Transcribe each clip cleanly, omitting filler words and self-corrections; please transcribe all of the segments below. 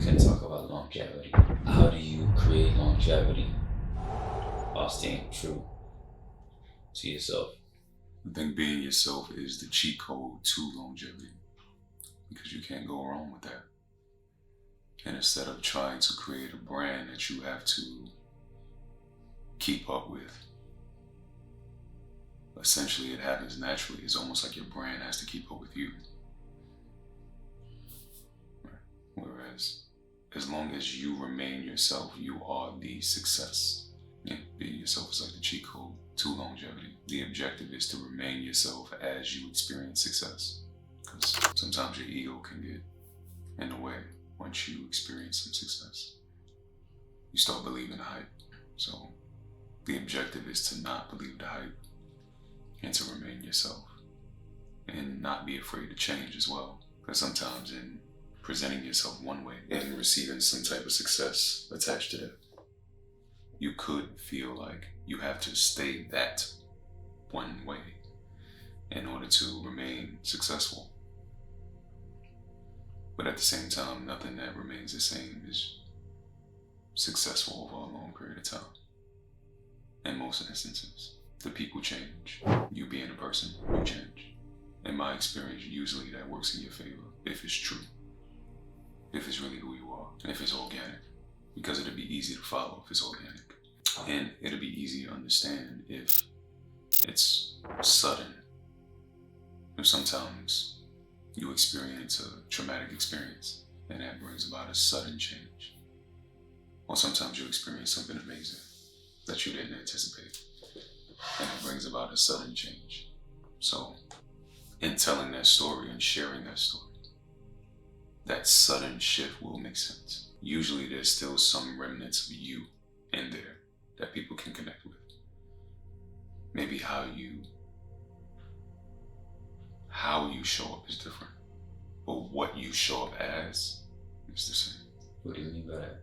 can talk about longevity. How do you create longevity while staying true to yourself? I think being yourself is the cheat code to longevity because you can't go wrong with that. And instead of trying to create a brand that you have to keep up with, essentially it happens naturally. It's almost like your brand has to keep up with you. Whereas, as long as you remain yourself, you are the success. Yeah, being yourself is like the cheat code to longevity. The objective is to remain yourself as you experience success. Because sometimes your ego can get in the way once you experience some success. You start believing the hype. So the objective is to not believe the hype and to remain yourself and not be afraid to change as well. Because sometimes in presenting yourself one way and receiving some type of success attached to that, you could feel like you have to stay that one way in order to remain successful. But at the same time, nothing that remains the same is successful over a long period of time. In most instances, the people change. You being a person, you change. In my experience, usually that works in your favor if it's true. If it's really who you are, and if it's organic. Because it'll be easy to follow if it's organic. And it'll be easy to understand if it's sudden. If sometimes you experience a traumatic experience and that brings about a sudden change. Or sometimes you experience something amazing that you didn't anticipate and it brings about a sudden change. So in telling that story and sharing that story, that sudden shift will make sense. Usually there's still some remnants of you in there that people can connect with. Maybe how you show up is different, but what you show up as is the same. What do you mean by that?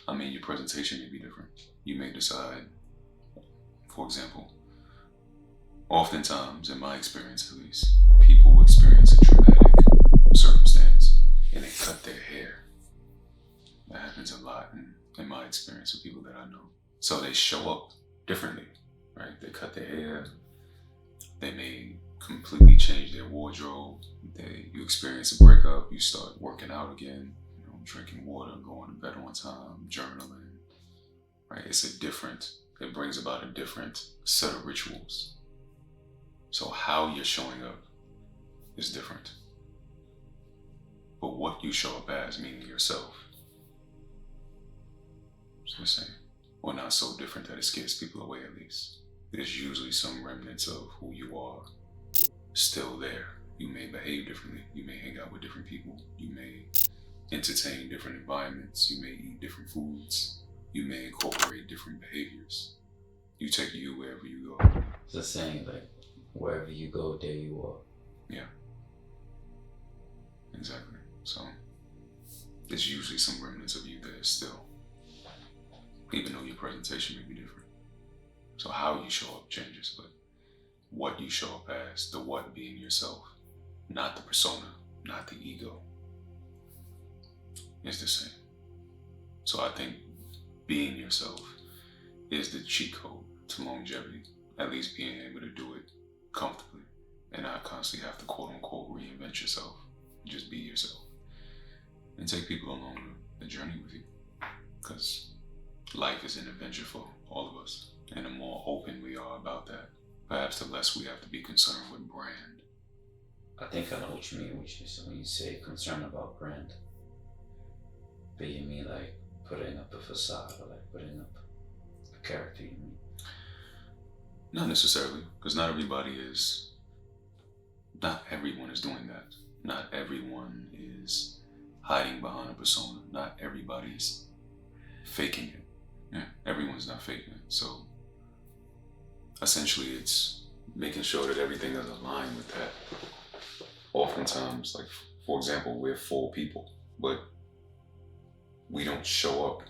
I mean, your presentation may be different. You may decide, for example, oftentimes, in my experience at least, people experience a traumatic circumstance and they cut their hair. That happens a lot in my experience with people that I know. So they show up differently, right? They cut their hair. They may completely change their wardrobe. You experience a breakup. You start working out again, drinking water, going to bed on time, journaling, right? It brings about a different set of rituals. So how you're showing up is different. But what you show up as, meaning yourself, is the same. Or not so different that it scares people away at least. There's usually some remnants of who you are still there. You may behave differently. You may hang out with different people. You may entertain different environments. You may eat different foods. You may incorporate different behaviors. You take you wherever you go. It's the same, like, wherever you go, there you are. Yeah. Exactly. So there's usually some remnants of you there still, even though your presentation may be different. So how you show up changes, but what you show up as, the what being yourself, not the persona, not the ego, is the same. So I think being yourself is the cheat code to longevity, at least being able to do it comfortably and not constantly have to quote unquote reinvent yourself. Just be yourself and take people along the journey with you, because life is an adventure for all of us, and the more open we are about that, perhaps the less we have to be concerned with brand. I think I know what you mean when you say concern about brand. But you mean like putting up a facade or like putting up a character, you mean? Not necessarily, because not everyone is doing that. Not everyone is hiding behind a persona. Not everybody's faking it. Yeah, everyone's not faking it. So essentially it's making sure that everything is aligned with that. Oftentimes, like for example, we're 4 people, but we don't show up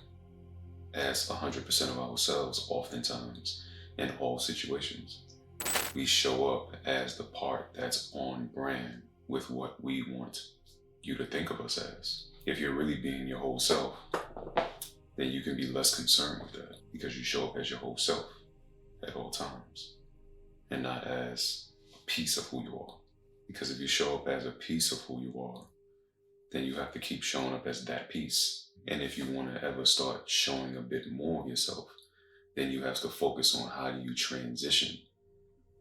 as 100% of ourselves oftentimes in all situations. We show up as the part that's on brand with what we want you to think of us as. If you're really being your whole self, then you can be less concerned with that because you show up as your whole self at all times and not as a piece of who you are. Because if you show up as a piece of who you are, then you have to keep showing up as that piece. And if you want to ever start showing a bit more of yourself, then you have to focus on how do you transition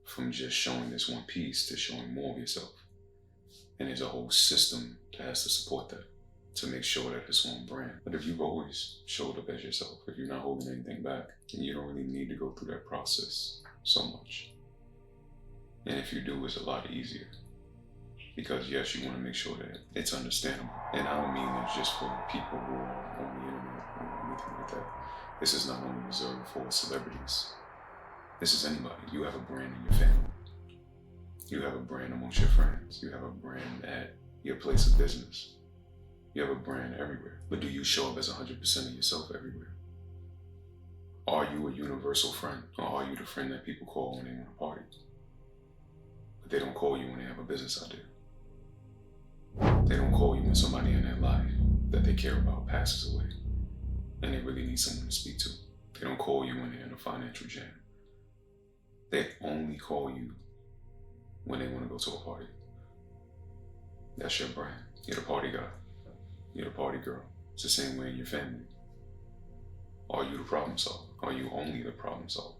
from just showing this one piece to showing more of yourself. And there's a whole system that has to support that to make sure that it's on brand. But if you've always showed up as yourself, if you're not holding anything back, then you don't really need to go through that process so much. And if you do, it's a lot easier. Because yes, you want to make sure that it's understandable. And I don't mean it's just for people who are on the internet or anything like that. This is not only reserved for celebrities. This is anybody. You have a brand in your family. You have a brand amongst your friends. You have a brand at your place of business. You have a brand everywhere. But do you show up as 100% of yourself everywhere? Are you a universal friend? Or are you the friend that people call when they want to party? But they don't call you when they have a business idea. They don't call you when somebody in their life that they care about passes away and they really need someone to speak to. They don't call you when they're in a financial jam. They only call you when they want to go to a party. That's your brand. You're the party guy. You're the party girl. It's the same way in your family. Are you the problem solver? Are you only the problem solver?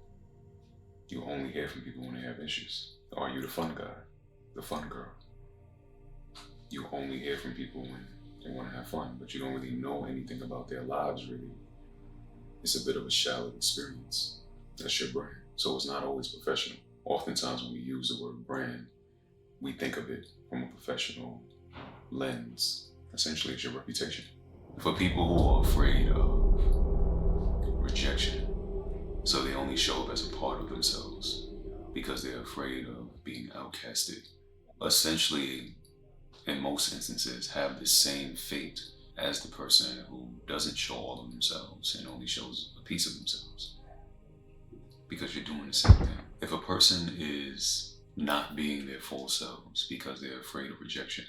You only hear from people when they have issues. Are you the fun guy? The fun girl? You only hear from people when they want to have fun, but you don't really know anything about their lives, really. It's a bit of a shallow experience. That's your brand. So it's not always professional. Oftentimes when we use the word brand, we think of it from a professional lens. Essentially, it's your reputation. For people who are afraid of rejection, so they only show up as a part of themselves because they're afraid of being outcasted, essentially, in most instances, have the same fate as the person who doesn't show all of themselves and only shows a piece of themselves. Because you're doing the same thing. If a person is not being their full selves because they're afraid of rejection,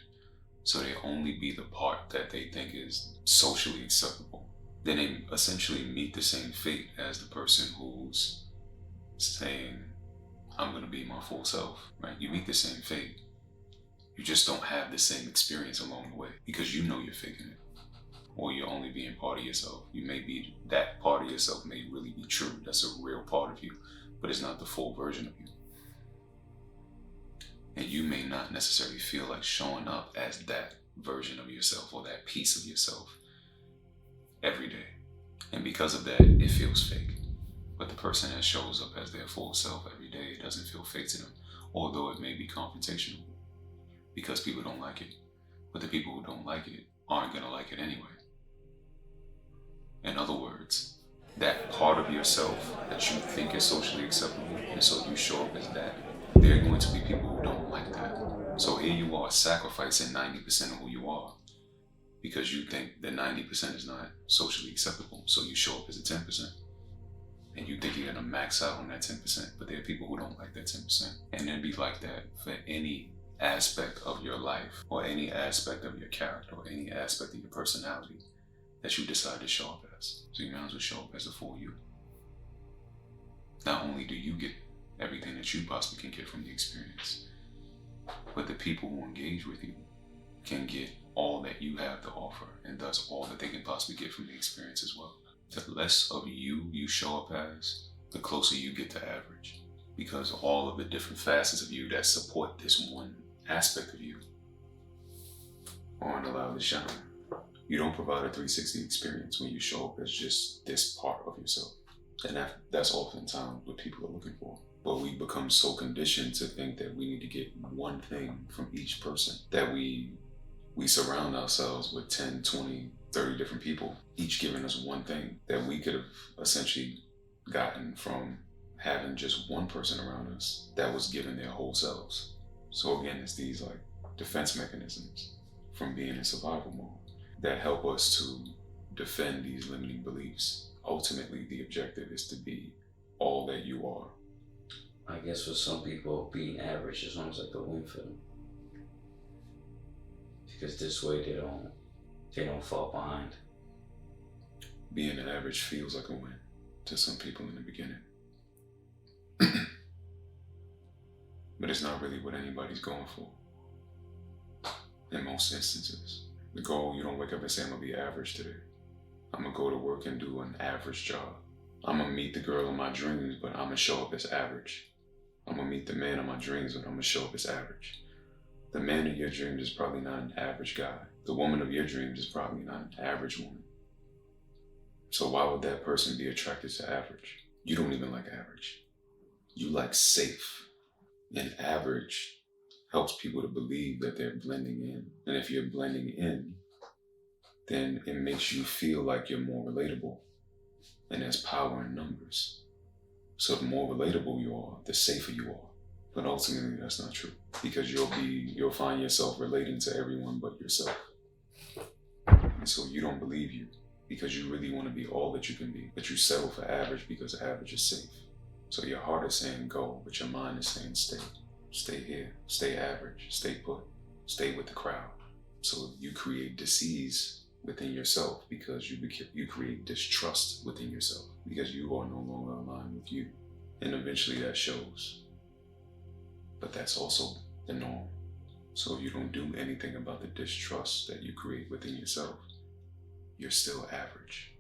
so they only be the part that they think is socially acceptable, then they essentially meet the same fate as the person who's saying, I'm gonna be my full self, right? You meet the same fate. You just don't have the same experience along the way because you know you're faking it. Or you're only being part of yourself. You may be, that part of yourself may really be true. That's a real part of you, but it's not the full version of you. And you may not necessarily feel like showing up as that version of yourself or that piece of yourself every day. And because of that, it feels fake. But the person that shows up as their full self every day, it doesn't feel fake to them, although it may be confrontational because people don't like it. But the people who don't like it aren't gonna like it anyway. In other words, that part of yourself that you think is socially acceptable, and so you show up as that, there are going to be people who don't like that. So here you are sacrificing 90% of who you are because you think that 90% is not socially acceptable. So you show up as a 10%. And you think you're gonna max out on that 10%, but there are people who don't like that 10%. And it'd be like that for any aspect of your life or any aspect of your character or any aspect of your personality that you decide to show up as. So you might as well show up as the full you. Not only do you get everything that you possibly can get from the experience, but the people who engage with you can get all that you have to offer and thus all that they can possibly get from the experience as well. The less of you show up as, the closer you get to average. Because all of the different facets of you that support this one aspect of you aren't allowed to shine. You don't provide a 360 experience when you show up as just this part of yourself. And that's oftentimes what people are looking for. But we become so conditioned to think that we need to get one thing from each person that we surround ourselves with 10, 20, 30 different people, each giving us one thing that we could have essentially gotten from having just one person around us that was given their whole selves. So again, it's these like defense mechanisms from being in survival mode that help us to defend these limiting beliefs. Ultimately, the objective is to be all that you are. I guess for some people, being average is almost like a win for them. because this way they don't fall behind. Being average feels like a win to some people in the beginning. But it's not really what anybody's going for. In most instances, the goal, you don't wake up and say, I'm gonna be average today. I'm gonna go to work and do an average job. I'm gonna meet the girl of my dreams, but I'm gonna show up as average. I'm gonna meet the man of my dreams, but I'm gonna show up as average. The man of your dreams is probably not an average guy. The woman of your dreams is probably not an average woman. So why would that person be attracted to average? You don't even like average. You like safe. And average helps people to believe that they're blending in. And if you're blending in, then it makes you feel like you're more relatable. And there's power in numbers. So the more relatable you are, the safer you are. But ultimately, that's not true. Because you'll find yourself relating to everyone but yourself. And so you don't believe you, because you really want to be all that you can be. But you settle for average because average is safe. So your heart is saying go, but your mind is saying stay. Stay here, stay average, stay put, stay with the crowd. So you create disease within yourself because you create distrust within yourself because you are no longer aligned with you. And eventually that shows. But that's also the norm. So if you don't do anything about the distrust that you create within yourself, you're still average.